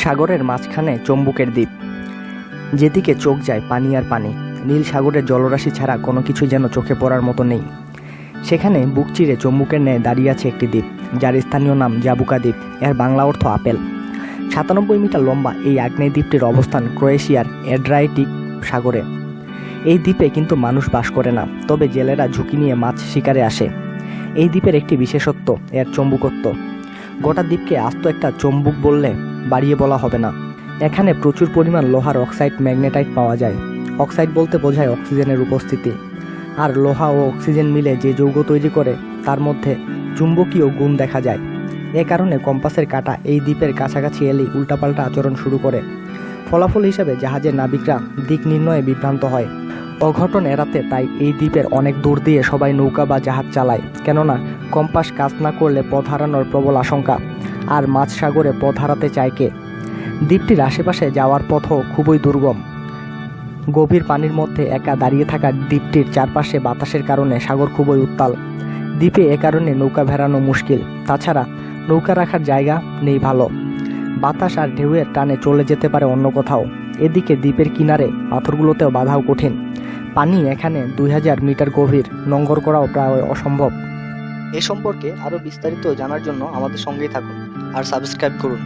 সাগরের মাঝখানে চম্বুকের দ্বীপ, যেদিকে চোখ যায় পানি আর পানি। নীল সাগরের জলরাশি ছাড়া কোনো কিছু যেন চোখে পড়ার মতো নেই। সেখানে বুক চিরে চম্বুকের ন্যায় দাঁড়িয়ে আছে একটি দ্বীপ, যার স্থানীয় নাম জাবুকা দ্বীপ। এর বাংলা অর্থ আপেল। 97 মিটার লম্বা এই আগ্নেয় দ্বীপটির অবস্থান ক্রোয়েশিয়ার অ্যাড্রিয়াটিক সাগরে। এই দ্বীপে কিন্তু মানুষ বাস করে না, তবে জেলেরা ঝুঁকি নিয়ে মাছ শিকারে আসে। এই দ্বীপের একটি বিশেষত্ব এর চম্বুকত্ব। গোটা দ্বীপকে আস্ত একটা চম্বুক বললে বাড়িয়ে বলা হবে না। এখানে প্রচুর পরিমাণ লোহার অক্সাইড ম্যাগনেটাইট পাওয়া যায়। অক্সাইড বলতে বোঝায় অক্সিজেনের উপস্থিতি, আর লোহা ও অক্সিজেন মিলে যে যৌগ তৈরি করে তার মধ্যে চুম্বকীয় গুণ দেখা যায়। এ কারণে কম্পাসের কাঁটা এই দ্বীপের কাছাকাছি এলেই উল্টাপাল্টা আচরণ শুরু করে। ফলাফল হিসেবে জাহাজের নাবিকরা দিক নির্ণয়ে বিভ্রান্ত হয়। অঘটন এড়াতে তাই এই দ্বীপের অনেক দূর দিয়ে সবাই নৌকা বা জাহাজ চালায়, কেননা কম্পাস কাজ না করলে পথ হারানোর প্রবল আশঙ্কা। আর মাঝ সাগরে পথ হারাতে চায় কে? দ্বীপটির আশেপাশে যাওয়ার পথও খুবই দুর্গম। গভীর পানির মধ্যে একা দাঁড়িয়ে থাকা দ্বীপটির চারপাশে বাতাসের কারণে সাগর খুবই উত্তাল। দ্বীপে এ কারণে নৌকা ভেড়ানো মুশকিল। তাছাড়া নৌকা রাখার জায়গা নেই ভালো। বাতাস আর ঢেউয়ের টানে চলে যেতে পারে অন্য কোথাও। এদিকে দ্বীপের কিনারে পাথরগুলোতেও বাধাও কঠিন। পানি এখানে 2000 মিটার গভীর, নোঙর করাও প্রায় অসম্ভব। এ সম্পর্কে আরও বিস্তারিত জানার জন্য আমাদের সঙ্গেই থাকুন আর সাবস্ক্রাইব করুন।